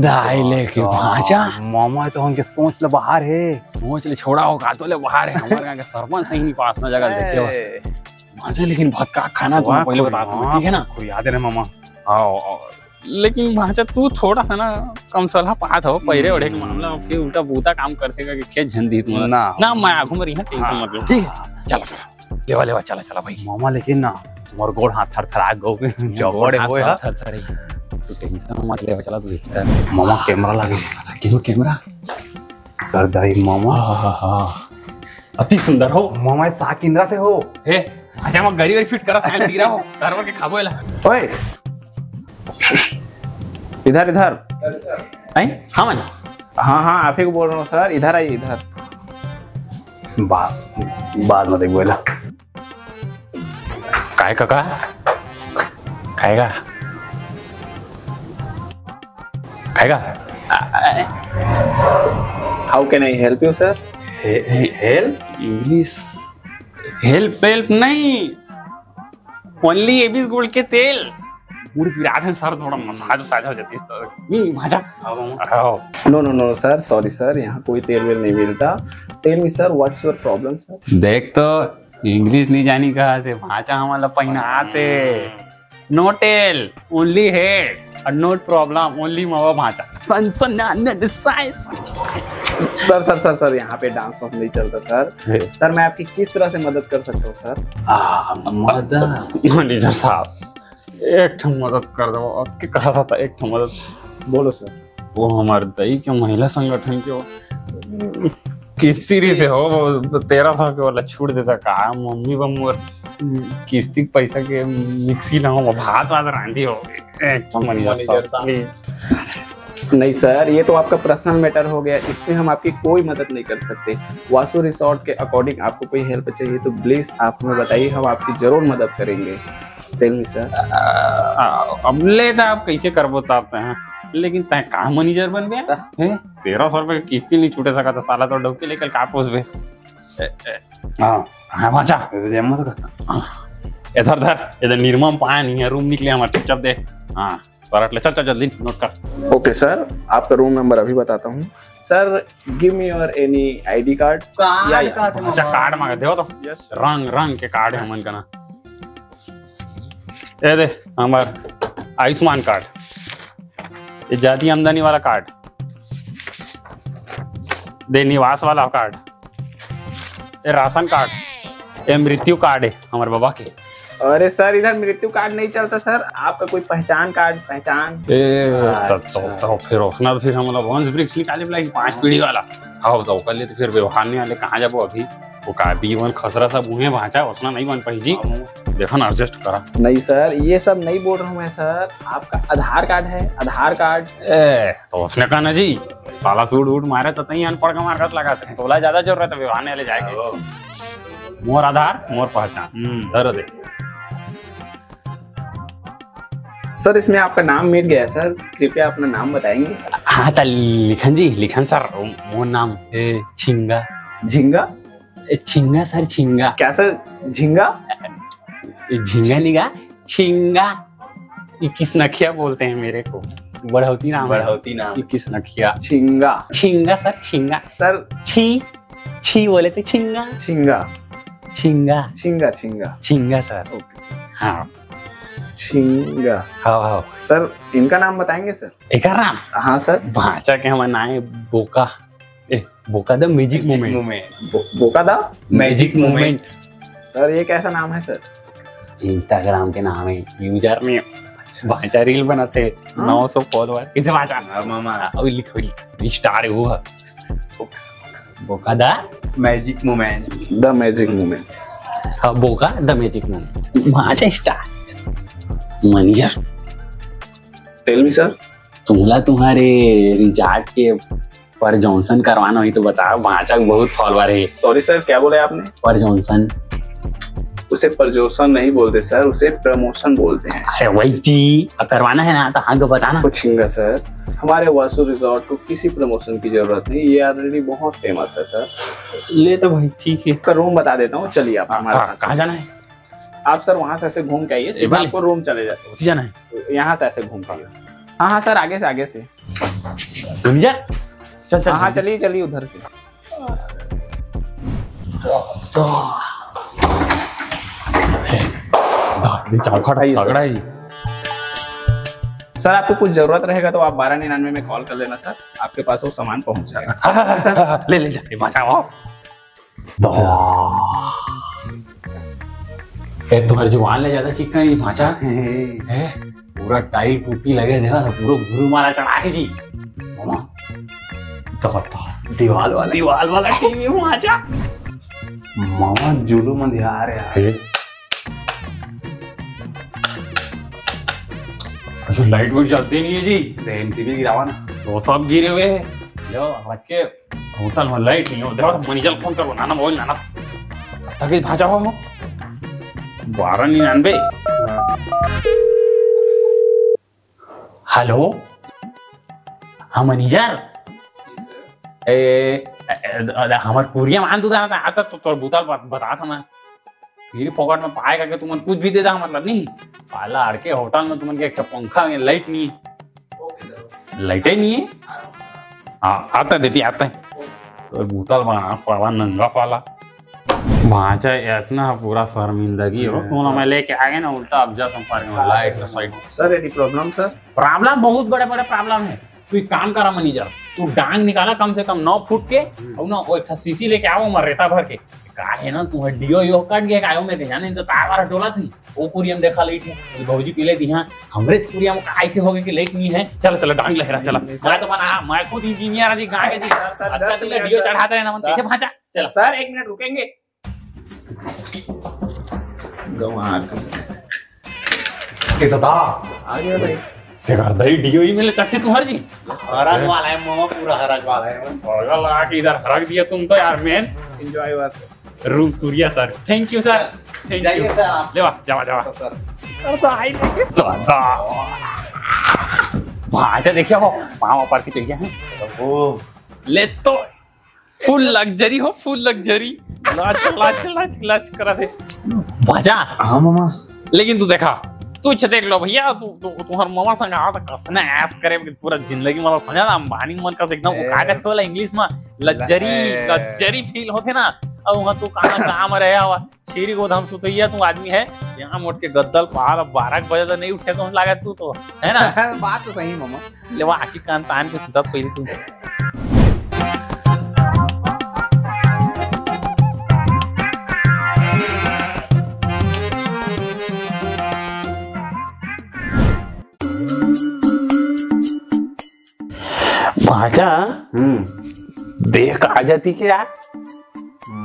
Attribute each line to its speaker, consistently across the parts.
Speaker 1: दाई लेके भांचा
Speaker 2: मामा तो हमके सोच ले बाहर है।
Speaker 1: सोच ले छोड़ा होगा तो ले बाहर है हमारे यहाँ के सरपंच सही नहीं पास में जगह देखे भांचा। लेकिन बहुत का खाना तुम पहले बता दो ठीक है ना।
Speaker 2: कोई याद है ना मामा।
Speaker 1: आओ लेकिन भांचा तू थोड़ा सा ना कम सलाह पात हो पहिरे ओढ़े के मामला में फिर उल्टा बूता काम करते का कि खेत झंडी तुम ना मैं आगू में यहाँ टेंशन मत लो ठीक है। चलो फिर लेवा लेवा चला चला भाई
Speaker 2: मामा। लेकिन ना मोर गोड़ हाथ थरथरा गो जबड़े होए हा
Speaker 1: थरथरे तू टेंशन मत ले चला तू देखता है
Speaker 2: मामा। कैमरा लगे
Speaker 1: क्यों कैमरा
Speaker 2: कर दई मामा।
Speaker 1: अति सुंदर हो
Speaker 2: मामा साक इंद्रा थे हो
Speaker 1: हे अच्छा मैं गरी फिट करा साइड गिरा हो करवा के खाबो एला
Speaker 2: ओए इधर इधर
Speaker 1: आई हां मन
Speaker 2: हाँ आप ही को बोल रहा हूँ सर। इधर आइए इधर। बाद में देखो एला
Speaker 1: काय काका खाएगा खाएगा।
Speaker 2: How can I help you sir. Help
Speaker 1: English help नहीं ओनली एबीस गोल्ड के तेल पूरी विराट है सर। थोड़ा मसाज साज हो जाती है नहीं भाजा।
Speaker 2: No no no sir sorry sir यहाँ कोई तेल वेल नहीं मिलता। Tell me sir what's your problem sir.
Speaker 1: देख तो इंग्लिश नहीं जानी कहा थे भाचा हमारा पहना आते नो टेल ओनली हेड और नोट प्रॉब्लम ओनली मावा भाचा
Speaker 2: सर सर सर सर यहाँ पे डांस वांस नहीं चलता सर। सर मैं आपकी किस तरह से मदद कर सकता हूँ सर।
Speaker 1: मदद मैनेजर साहब एक ठम मदद कर दो। आपके कहा था एक ठम मदद
Speaker 2: बोलो सर।
Speaker 1: वो हमारे दई के महिला संगठन के किस्ती से हो 1300 के वाला छूट देता का मम्मी बम्मोर किस्ती पैसा के मिक्सी ना हो भात वात रांधी हो एक ठम मैनेजर साहब प्लीज।
Speaker 2: नहीं सर ये तो आपका पर्सनल मैटर हो गया। इसमें हम आपकी कोई मदद नहीं कर सकते। वासु रिसोर्ट के अकॉर्डिंग आपको कोई हेल्प चाहिए तो प्लीज आप हमें बताइए हम आपकी जरूर मदद करेंगे। Tell me sir.
Speaker 1: अब ले था आप कैसे कर बताते हैं लेकिन तय कहा मैनेजर बन गया है 1300 रुपए की किस्ती नहीं छूटे सका था साला तो डब के लेकर का पोस बे। हाँ भाचा इधर इधर इधर निर्मम पाया नहीं है रूम निकले हमारे चुपचाप दे। हाँ सर ले चल चल जल्दी नोट कर।
Speaker 2: ओके सर आपका रूम नंबर अभी बताता हूँ। Sir give me your any ID card.
Speaker 1: अच्छा कार्ड मांगे दे तो रंग रंग के कार्ड है मन का ना ये दे हमार आयुष्मान कार्ड ये जाति आमदनी वाला कार्ड दे निवास वाला कार्ड ये राशन कार्ड ये मृत्यु कार्ड है हमारे बाबा के।
Speaker 2: अरे सर इधर मृत्यु कार्ड नहीं चलता सर। आपका कोई पहचान कार्ड पहचान।
Speaker 1: तो फिर उसना तो फिर हमारा वंश वृक्ष निकाले बोला 5 पीढ़ी वाला हाँ तो कर ले तो फिर व्यवहार नहीं आले कहाँ जाबो अभी वो का बीवन खसरा सब उहे भाचा उसना नहीं बन पाई जी देखो ना एडजस्ट करा।
Speaker 2: नहीं सर ये सब नहीं बोल रहा हूँ मैं सर। आपका आधार कार्ड है आधार कार्ड।
Speaker 1: तो उसने कहा ना जी साला सूट वूट मारे तो तही अनपढ़ का मार्केट लगाते तोला ज्यादा जरूरत है व्यवहार ले जाएंगे। मोर आधार मोर पहचान दर दे
Speaker 2: सर। इसमें आपका नाम मिट गया सर कृपया अपना नाम बताएंगे।
Speaker 1: हाँ तो लिखन जी लिखन सर मोर नाम छिंगा।
Speaker 2: झिंगा
Speaker 1: छिंगा सर छिंगा।
Speaker 2: क्या सर झिंगा
Speaker 1: झिंगा निगा छिंगा 21 नखिया बोलते हैं मेरे को बढ़ौती नाम 21 नखिया
Speaker 2: छिंगा
Speaker 1: छिंगा सर छिंगा
Speaker 2: सर।
Speaker 1: छी बोले तो छिंगा
Speaker 2: छिंगा
Speaker 1: छिंगा
Speaker 2: छिंगा छिंगा
Speaker 1: छिंगा सर।
Speaker 2: ओके सर
Speaker 1: हाँ
Speaker 2: छिंगा।
Speaker 1: हाँ
Speaker 2: सर इनका नाम बताएंगे सर।
Speaker 1: एक नाम
Speaker 2: हाँ सर।
Speaker 1: भाचा के हमारा नाम है बोका बोका द मैजिक मोमेंट।
Speaker 2: बोका दा
Speaker 1: मैजिक मोमेंट
Speaker 2: सर ये कैसा नाम है सर।
Speaker 1: इंस्टाग्राम के नाम है यूजर में भाचा रील बनाते 900 फॉलोअर किसे भाचा
Speaker 2: मामा
Speaker 1: लिखो स्टार है वो बोका the
Speaker 2: magic moment the magic moment.
Speaker 1: हाँ बोका द मैजिक मोमेंट भाचा star manager.
Speaker 2: Tell me sir.
Speaker 1: तुमला तुम्हारे रिचार्ज के पर जॉनसन करवाना हुई तो बताओ भाचा बहुत फॉलोअर है।
Speaker 2: सॉरी सर क्या बोले आपने।
Speaker 1: पर जॉनसन
Speaker 2: उसे प्रमोशन नहीं बोलते सर उसे प्रमोशन बोलते हैं।
Speaker 1: अरे वही जी करवाना है ना तो हाँ बताना
Speaker 2: कुछ सर। हमारे वासु रिजॉर्ट को किसी प्रमोशन की जरूरत नहीं ये ऑलरेडी बहुत फेमस है सर।
Speaker 1: ले तो भाई ठीक है।
Speaker 2: का रूम बता देता हूँ चलिए आप हमारे साथ।
Speaker 1: कहाँ जाना है।
Speaker 2: आप सर वहाँ से ऐसे घूम के आइए सीधा आपको रूम चले जाते
Speaker 1: जाना है
Speaker 2: यहाँ से ऐसे घूम के आइए। हाँ हाँ सर आगे से
Speaker 1: सुन जा, चल चल।
Speaker 2: हाँ चलिए चलिए उधर से। सर आपको कुछ जरूरत रहेगा तो आप 1299 में कॉल कर लेना सर, आपके पास वो सामान पहुंच जाएगा।
Speaker 1: सर ले जा बचाओ। तुम्हारी जुबान ले ज्यादा चिकन नहीं भाचा है, पूरा टाइल टूटी लगे देखा, पूरा गुरु मारा चढ़ा के जी दीवाल वाला टीवी भाचा
Speaker 2: मामा जुलूम अंधियार यार।
Speaker 1: अच्छा लाइट वाइट जलती नहीं है जी,
Speaker 2: एमसीबी गिरावा ना,
Speaker 1: तो सब गिरे हुए हैं। लो रखे होटल में लाइट नहीं हो, देखो तो मैनेजर फोन करो, नाना मोबाइल नाना ताकि भाजा हो 1299। हेलो हाँ मैनेजर, हमारे कुरिया मान दूधा आता तो बुताल बता था मैं, फिर पॉकेट में पाएगा कि तुमने कुछ भी दे दा, मतलब नहीं पाला अड़के होटल में तुमने एक पंखा में लाइट नहीं है, लाइटें नहीं है। हाँ आता देती आता है तो बुताल बना पावा नंगा पाला भाचा, इतना पूरा शर्मिंदगी हो तुम मैं लेके आ गए ना उल्टा अब जा संपर्क में लाइट का side.
Speaker 2: Sir any problem? Sir
Speaker 1: problem बहुत बड़े बड़े प्रॉब्लम है। तू एक काम करा मैनेजर, तू डांग निकाला कम से कम 9 फुट के और ना वो सीसी लेके आओ मर रेता भर के का है ना, तू डियो यो कट गया आयो मेरे जाने तो तार वाला टोला थी वो कुरियम देखा लाइट है भौजी पीले दी। हां हमरे कुरिया में काहे से हो गए कि लाइट नहीं है। चल चल डांग लहरा चला, मैं तो बना मैं खुद इंजीनियर जी गांव के जी सर डियो चढ़ाते रहना मन कैसे भाचा। चल
Speaker 2: सर 1 मिनट रुकेंगे। गवार
Speaker 1: के दादा आ गया भाई, देखा दही डियो ही मिले चक्के तुम्हारी जी
Speaker 3: हरक वाला है मामा, पूरा हरक वाला है।
Speaker 1: पागल लगा के इधर हरक दिया तुम तो यार। मैन
Speaker 2: एंजॉय बात
Speaker 1: रूम कुरिया sir, thank you sir, thank you
Speaker 3: sir. आप
Speaker 1: ले जावा जावा
Speaker 3: सर
Speaker 1: भाचा देखिए हो वहां पर के चाहिए
Speaker 3: वो
Speaker 1: ले तो फुल लग्जरी हो, फुल लग्जरी लाच लाच लाच लाच करा थे भाजा।
Speaker 3: हाँ मामा,
Speaker 1: लेकिन तू देखा तू देख लो भैया, तू तुम्हार मामा संग आ कसना ऐस करे पूरा जिंदगी मतलब समझा ना, अंबानी मन का एकदम वो कागज होला इंग्लिश में लग्जरी फील होते ना। अब वहां तू कहां में रहा हुआ छेरी गोदाम सुतैया तू आदमी है, यहाँ मोट के गद्दल पहाड़ 12 बजे तो नहीं उठे तो लागे तू तो है ना।
Speaker 3: बात तो सही मामा,
Speaker 1: ले वो आखी कान तान के सुता पहले तू। भाजा देख आ जाती क्या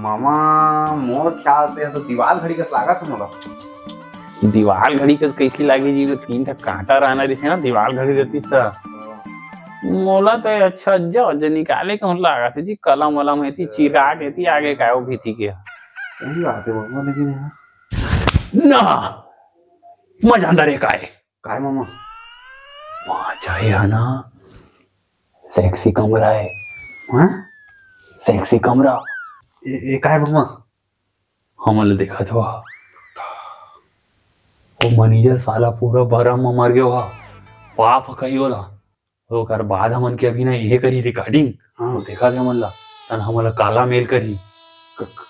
Speaker 3: मामा मोर ख्याल से तो दीवार घड़ी का लागत है मोला।
Speaker 1: दीवार घड़ी का कैसी लागी जी, 3 ठा कांटा रहना रही ना दीवार घड़ी रहती मोला तो अच्छा जो निकाले कौन लगा थे जी, कलम वलम है चिरा के थी आगे का वो भी थी क्या।
Speaker 3: सही बात है मामा, लेकिन यार
Speaker 1: ना मजा अंदर एक आए
Speaker 3: काय मामा
Speaker 1: मजा है ना, सेक्सी कमरा है।
Speaker 3: हाँ
Speaker 1: सेक्सी कमरा
Speaker 3: ये काय मामा,
Speaker 1: हमले देखा था वो मैनेजर साला पूरा बरम में मर गया पाप कही होला ओकर बाद हमन के अभी ना ये करी रिकॉर्डिंग। हाँ देखा थे हमला तन हमला काला मेल करी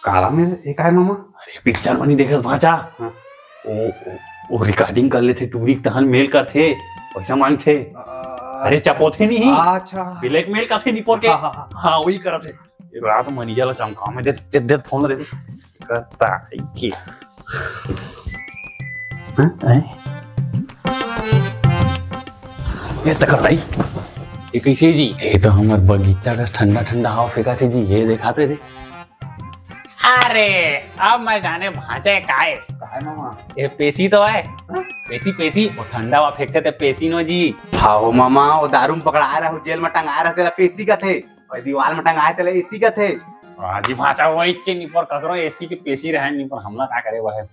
Speaker 3: काला मेल ये काय मामा।
Speaker 1: अरे पिक्चर बनी देखत भाचा।
Speaker 3: हाँ।
Speaker 1: वो रिकॉर्डिंग कर लेते टूरी तहन मेल करते पैसा मांगते। अरे चपोथे नहीं,
Speaker 3: अच्छा
Speaker 1: ब्लैक मेल करते नहीं पोर के। हाँ वही करते रात मैनेजर ला चमका में दे फोन दे करता की ये तक करताई ये कैसे जी, ये तो हमार बगीचा का ठंडा ठंडा हवा फेंका थे जी, ये दिखाते थे। अरे अब मैं जाने भांचे काय
Speaker 3: मामा,
Speaker 1: ये पेशी तो है पेशी वो ठंडा हवा फेंकते थे पेशी नो जी।
Speaker 3: हाँ मामा वो दारू में पकड़ा रहा, जेल में टंगा रहा तेरा पेशी का थे और दीवार में टंगाए तेरा एसी का थे।
Speaker 1: जी भाचा वही चीज नहीं पर ककरो एसी के पेशी रहे नहीं पर हमला क्या करे वह।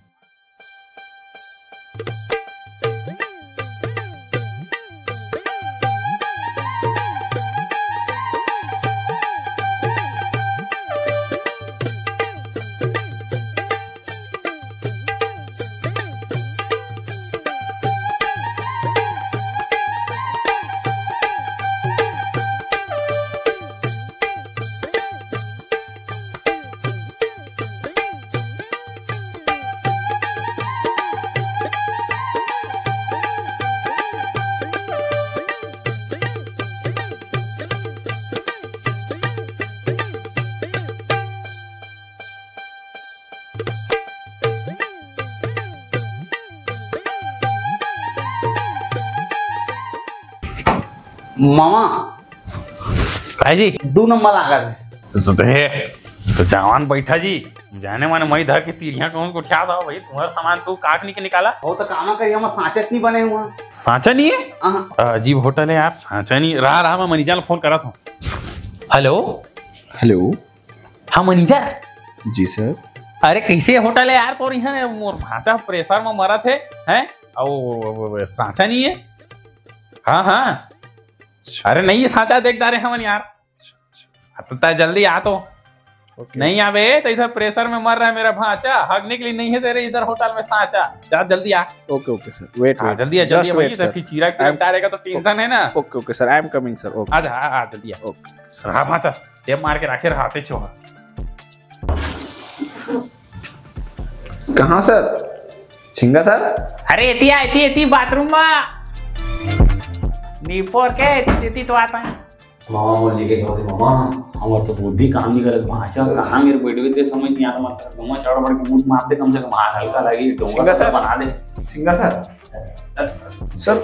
Speaker 3: मामा
Speaker 1: काय जी
Speaker 3: 2 नंबर लागत है।
Speaker 1: तो जवान बैठा जी जाने माने मई धर के तीरिया कौन को उठा दो भाई, तुम्हारा सामान तू काट नहीं के निकाला।
Speaker 3: वो तो कामा करिए, हम सांचत नहीं बने हुआ।
Speaker 1: सांचा नहीं है? अजीब होटल है यार, सांचा नहीं रहा मैं मनीजा फोन करा था। हेलो
Speaker 2: हेलो,
Speaker 1: हाँ मनीजा
Speaker 2: जी सर।
Speaker 1: अरे कैसे होटल है यार, तो यहाँ मोर भाचा प्रेशर में मरा थे हैं और सांचा नहीं है। हाँ हाँ, अरे नहीं है सांचा, देखता रहे हम यार, तो जल्दी आ। तो नहीं आवे तो इधर प्रेशर में मर रहा है मेरा भाचा, हगने के लिए नहीं है तेरे इधर होटल में सांचा। जा जल्दी आ।
Speaker 2: Okay okay sir, wait wait,
Speaker 1: जल्दी आ जल्दी आ, फिर चीरा रहेगा तो टेंशन है ना।
Speaker 2: Okay okay sir, I am coming sir. Okay
Speaker 1: आ आ जल्दी आ। Okay sir. हाँ भाचा टेप मार के रखे रहाते छोहा।
Speaker 2: कहाँ सर? छिंगा सर?
Speaker 1: अरे एती बाथरूम में नीपोर के एती तो आता है।
Speaker 3: मामा बोल लेके जाओ मामा।
Speaker 1: हमार तो बुद्धि काम नहीं करत भाषा कहाँ मेरे बैठे थे समझ नहीं आता। मत गमा चढ़ बढ़ के मुंह मार दे, कम से कम हाथ हल्का लगी डोंगा सा बना दे।
Speaker 2: छिंगा sir? Sir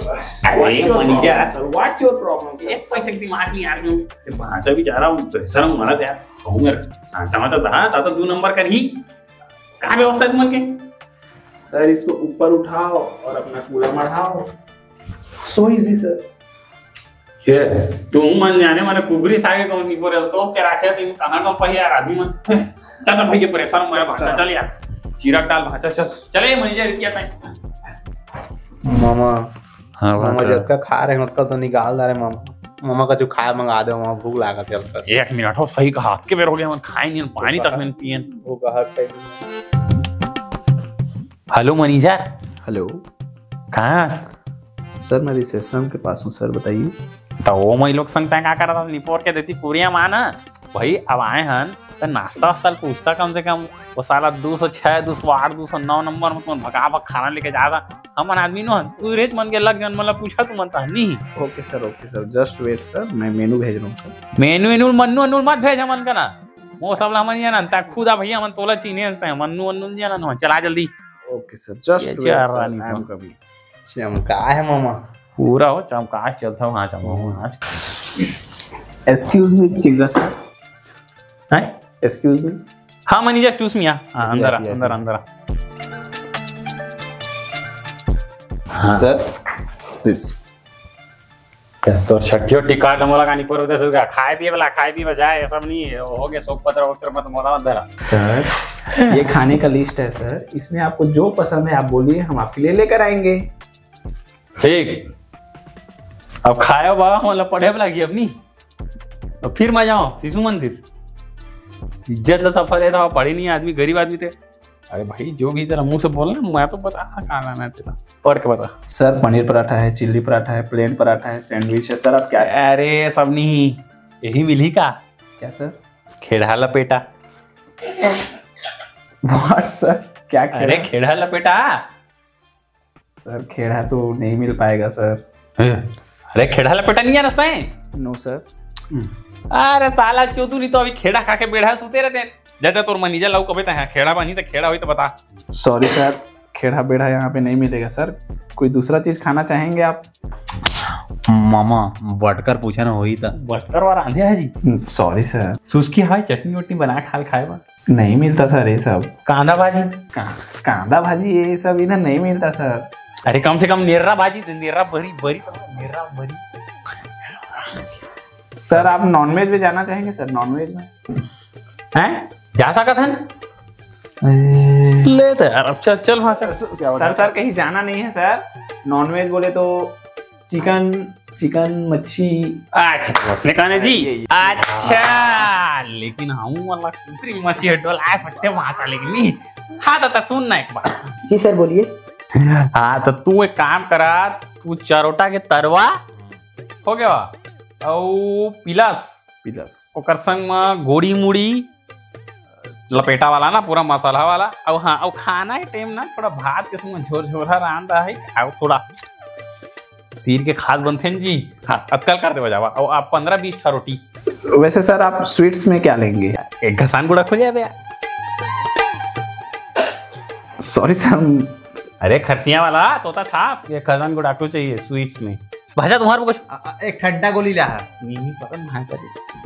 Speaker 2: what's your problem?
Speaker 1: एक पैसे की दिमाग नहीं यार, ये भाषा भी जा रहा हूँ प्रेशर में मरा यार। कहूँ यार सांचा में तो था तो 2 नंबर कर ही। कहाँ व्यवस्था है तुमन के?
Speaker 2: सर इसको ऊपर उठाओ और अपना कूलर बढ़ाओ। So easy sir.
Speaker 1: ये तुम मन जाने माने कुबरी सागे कौन नहीं बोले तो के रखे तुम कहां कम पहिया यार आदमी मन। चल भाई के परेशान मैं भाषा चल यार, चिराग डाल भाषा चल चले मनीजा किया था
Speaker 3: मामा।
Speaker 1: हां
Speaker 3: मामा जब का खा रहे हैं उनका तो निकाल दे रहे मामा। मामा का जो खाया मंगा दे, मामा भूख लगा चल कर।
Speaker 1: 1 मिनट हो सही कहा, हाथ के बेर हो गया, मन खाए नहीं पानी तक नहीं पियन।
Speaker 3: वो कहा
Speaker 1: हेलो मनीजा।
Speaker 2: हेलो,
Speaker 1: कहां?
Speaker 2: सर मैं रिसेप्शन के पास हूँ सर, बताइए।
Speaker 1: तो वो मैं लोग संग क्या कर रहा था, निपोर के देती पूरिया माना भाई। अब आए हन तो नाश्ता वास्ता पूछता कम से कम। वो साला 206 208 209 नंबर में भगा भग खाना लेके जाता। हम आदमी नो रेज मन के लग जन मतलब पूछा तू मनता नहीं।
Speaker 2: Okay sir, just wait sir, मैं मेनू भेज रहा हूँ सर।
Speaker 1: मेनू मन्नू मत भेज मन का ना, वो सब ला मन जानता खुदा भैया मन तोला चीने हंसते हैं मन्नू जाना। चला जल्दी।
Speaker 2: Okay sir, just wait sir, I am coming.
Speaker 3: चमका है मामा
Speaker 1: पूरा हो चमका चलता वहां चमका।
Speaker 2: एक्सक्यूज मी चिंगा सर।
Speaker 1: हैं
Speaker 2: एक्सक्यूज मी?
Speaker 1: हाँ मनीजा चूस मिया। अंदर अंदर
Speaker 2: सर प्लीज।
Speaker 1: तो छठियो टिका डमोला का निपर होते सुगा खाए पिए जाए सब नहीं हो गया। सोक पत्र वस्त्र मत मोरा अंदर।
Speaker 2: सर ये खाने का लिस्ट है सर, इसमें आपको जो पसंद है आप बोलिए, हम आपके लिए लेकर आएंगे।
Speaker 1: ठीक, अब खाया बाबा मतलब पढ़े लगी अपनी, अब फिर मैं जाऊँ शिशु मंदिर। इज्जत ला सफर है, पढ़े नहीं आदमी, गरीब आदमी थे। अरे भाई जो भी तेरा मुंह से बोलना, मैं तो बता कहाँ लाना है तेरा, पढ़ के बता।
Speaker 2: सर पनीर पराठा है, चिल्ली पराठा है, प्लेन पराठा है, सैंडविच है सर। आप क्या?
Speaker 1: अरे सब नहीं यही मिली का?
Speaker 2: क्या सर?
Speaker 1: खेड़ा लपेटा।
Speaker 2: What sir? क्या खेड़ा?
Speaker 1: अरे खेड़ा लपेटा
Speaker 2: सर, खेड़ा तो नहीं मिल पाएगा सर।
Speaker 1: अरे खेड़ा लपेटा नहीं जानता है?
Speaker 2: No sir.
Speaker 1: अरे साला चौधरी तो अभी खेड़ा खा के बेढ़ा सूते रहते हैं। जैसे तोर मनीजा लाऊ कभी तो खेड़ा बनी तो खेड़ा हुई तो बता।
Speaker 2: सॉरी सर, खेड़ा बेड़ा यहाँ पे नहीं मिलेगा सर। कोई दूसरा चीज खाना चाहेंगे आप?
Speaker 3: मामा बटकर पूछा ना वही था।
Speaker 1: बटकर वाला आंधे है जी।
Speaker 2: Sorry sir.
Speaker 1: सुस्की है चटनी वटनी बना खाए बा
Speaker 2: नहीं मिलता सर ये सब।
Speaker 1: कांदा भाजी
Speaker 2: कांदा भाजी ये सब इधर नहीं मिलता सर।
Speaker 1: अरे कम से कम नेर्रा भाजी, नेर्रा भरी नेर्रा भरी।
Speaker 2: सर आप नॉनवेज में जाना चाहेंगे सर? नॉनवेज में
Speaker 1: हैं जा सकत हन ले तो यार। अब चल वहाँ चल।
Speaker 2: सर कहीं जाना नहीं है सर। नॉनवेज बोले तो चिकन मच्छी।
Speaker 1: अच्छा उसने कहने जी। अच्छा लेकिन हम वाला कुतरी मच्छी हटवल आ सकते वहाँ चलेगी नहीं। हाँ दादा सुन ना एक बात।
Speaker 2: जी सर बोलिए।
Speaker 1: हाँ तो तू एक काम करा, तू चरोटा के तरवा हो गया और पिलस ओकर संग में गोड़ी मुड़ी लपेटा वाला ना पूरा मसाला वाला। और हाँ और खाना के टाइम ना थोड़ा भात के संग झोर रांधा है और थोड़ा तीर के खाद बनते हैं जी। हाँ अतकल कर दे जावा। और आप 15-20 रोटी।
Speaker 2: वैसे सर आप स्वीट्स में क्या लेंगे?
Speaker 1: एक घसान गुड़ा खो जाए
Speaker 2: सॉरी सर।
Speaker 1: अरे खरसिया वाला तोता छाप, ये खजान को डाटू चाहिए स्वीट्स में। भाषा तुम्हारे को कुछ
Speaker 3: एक ठंडा गोली ला
Speaker 1: नहीं पता भाषा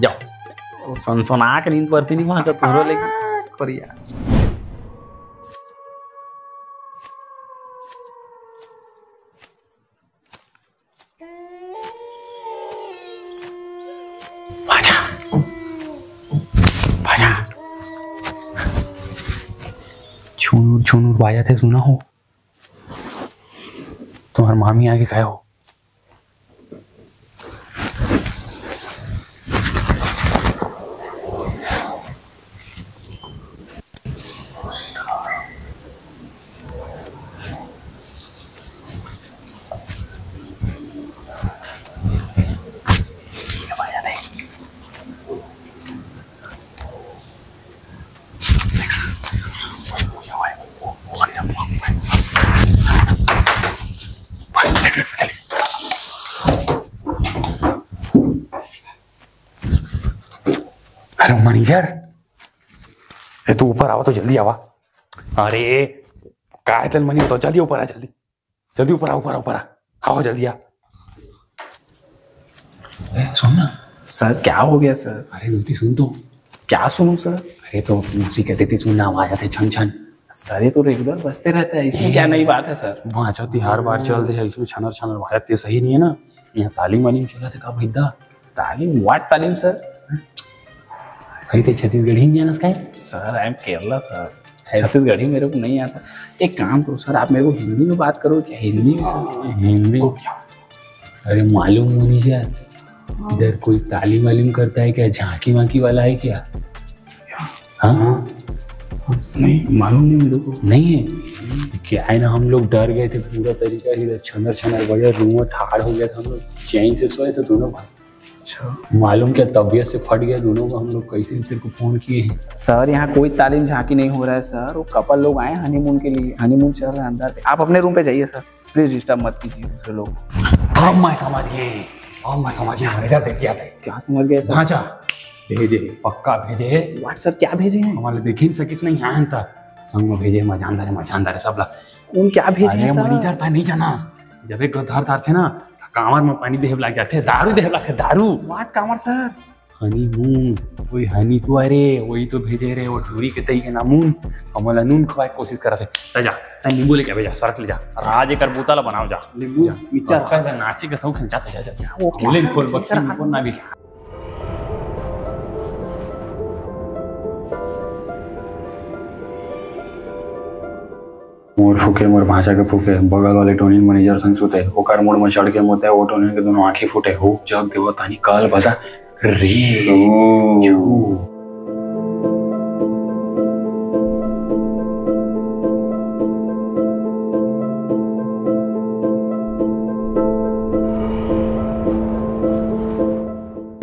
Speaker 1: जाओ सनसना के नींद पड़ती नहीं भाषा तोरो लेकिन
Speaker 2: कोरिया।
Speaker 1: छूनूर छूनूर बाजा थे सुना हो? तुम्हारी मामी आके खाए हो? अरे मैनेजर, तू ऊपर आवा तो जल्दी आवा। अरे काय चल मनी तो जल्दी ऊपर आ, जल्दी जल्दी ऊपर आ, ऊपर ऊपर आओ जल्दी आ। सुन ना
Speaker 2: सर क्या हो गया सर?
Speaker 1: अरे दूती सुन तो।
Speaker 2: क्या सुनूं सर?
Speaker 1: अरे तो उसी कहते थे सुनना आवाज आते छन छन।
Speaker 2: सर ये तो रेगुलर बजते रहता है, इसमें क्या नई बात है सर?
Speaker 1: वहाँ चलती हर बार चलते है, इसमें छनर छनर बजाते सही नहीं है ना। यहाँ तालीम वालीम चला थे का भैदा?
Speaker 2: तालीम? व्हाट तालीम सर?
Speaker 1: कहीं तो छत्तीसगढ़ी नहीं जाना उसका?
Speaker 2: Sir I M Kerala sir, Chhattisgarhi मेरे को नहीं आता। एक काम करो सर, आप मेरे को हिंदी में बात करो क्या? हिंदी में सर?
Speaker 1: हिंदी? अरे मालूम नहीं यार, इधर कोई तालीम वालीम करता है क्या? झांकी वाकी वाला है क्या? हाँ
Speaker 2: नहीं मालूम नहीं मेरे को।
Speaker 1: नहीं है क्या? है ना, हम लोग डर गए थे पूरा तरीका से, इधर छनर छनर बजा, रूम ठाड़ हो गया था, हम लोग चैन से सोए थे दोनों भाई।
Speaker 2: अच्छा
Speaker 1: मालूम क्या तबीयत से फट गया दोनों को, हम लोग कैसे तेरे को फोन किए हैं।
Speaker 2: सर यहाँ कोई तालीम झांकी नहीं हो रहा है सर, वो कपल लोग आए हनीमून के लिए, हनीमून चल रहा है अंदर पे। आप अपने रूम पे जाइए सर, प्लीज डिस्टर्ब मत कीजिए दूसरे लोग।
Speaker 1: अब मैं समझ गए, अब मैं समझ गया। मैनेजर देख दिया था।
Speaker 2: क्या समझ गए सर?
Speaker 1: हाँ जा
Speaker 3: भेजे
Speaker 1: पक्का भेजे।
Speaker 2: व्हाट्सएप क्या भेजे हैं?
Speaker 1: हमारे देखी सकिस नहीं यहाँ था संग में भेजे, मजानदार है सब ला।
Speaker 2: कौन क्या भेजे हैं सर?
Speaker 1: मैनेजर था नहीं जाना, जब एक धार थे ना कांवर में पानी देह लग जाते, दारू देह लगते, दारू।
Speaker 2: What Kanwar sir?
Speaker 1: हनीमून, वही हनी तो अरे वही तो भेजे रे, वो ढूरी के तई के नामून हमला नून खवाए कोशिश करा थे। ता जा ता नींबू लेके भेजा, सरक ले जा, राज एकर बोतल बनाओ जा।
Speaker 2: नींबू मिर्चा
Speaker 1: का नाची के शौक जा जा जा। वो खोले खोल बक्की को ना भी। मोर फूके मोर भाषा के फूके, बगल वाले टोनिन मैनेजर संग सुते, ओकर मोड़ में चढ़ के मोते, वो टोनिन के दोनों आंखें फूटे हो जग देव तानी काल बजा रे।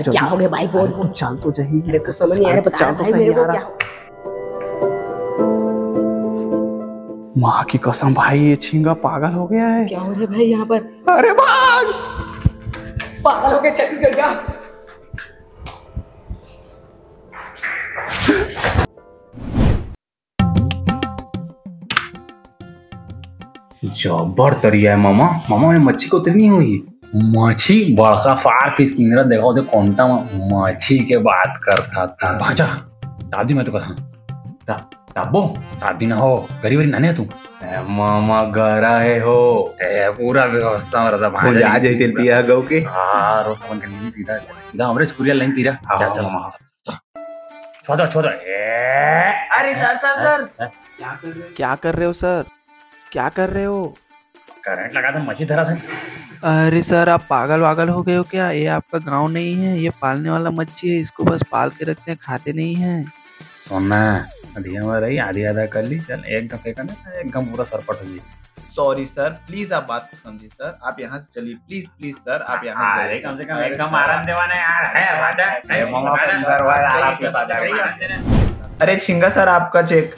Speaker 4: क्या हो गया भाई? बोल।
Speaker 2: चल तो चाहिए,
Speaker 4: तो समझ नहीं आ रहा, बता भाई मेरे को क्या?
Speaker 2: माँ की कसम भाई, ये छिंगा पागल हो गया है।
Speaker 4: क्या हो रहा है भाई यहाँ पर?
Speaker 2: अरे भाग!
Speaker 4: पागल हो गया छत्तीसगढ़ का।
Speaker 3: जबर तरिया है मामा। मामा ये मच्छी को उतरनी हुई।
Speaker 1: मच्छी बड़का फार फिश किंगरा देखा होते कौनटा मच्छी के बात करता था। भाजा दादी मैं तो कहा
Speaker 3: टाबो
Speaker 1: दादी ना हो, गरीब नाने तू
Speaker 3: मामा गरा है हो।
Speaker 1: पूरा व्यवस्था में रहता
Speaker 3: भाई आ जाए तेल पिया गौ के।
Speaker 1: हां रोट अपन करनी सीधा सीधा हमरे स्कूरिया लाइन तीरा। चल चल छोड़ छोड़।
Speaker 4: अरे सर सर सर
Speaker 2: क्या कर रहे हो सर? क्या कर रहे हो?
Speaker 1: करंट लगा था मच्छी धरा था।
Speaker 2: अरे सर आप पागल वागल हो गए हो क्या? ये आपका गांव नहीं है, ये पालने वाला मच्छी है, इसको बस पाल के रखते हैं, खाते नहीं है।
Speaker 1: सोना अधिया में रही, आधी आधा कर ली, चल एक गम फेंका ना, एक गम पूरा सरपट हो जाए।
Speaker 2: सॉरी सर, प्लीज आप बात को समझिए सर, आप यहाँ से चलिए प्लीज प्लीज सर, आप यहाँ से
Speaker 1: कम से कम एक गम आराम देवाने यार है राजा।
Speaker 3: मामा अंदर वाला आराम से बाजा।
Speaker 2: अरे छिंगा सर आपका चेक।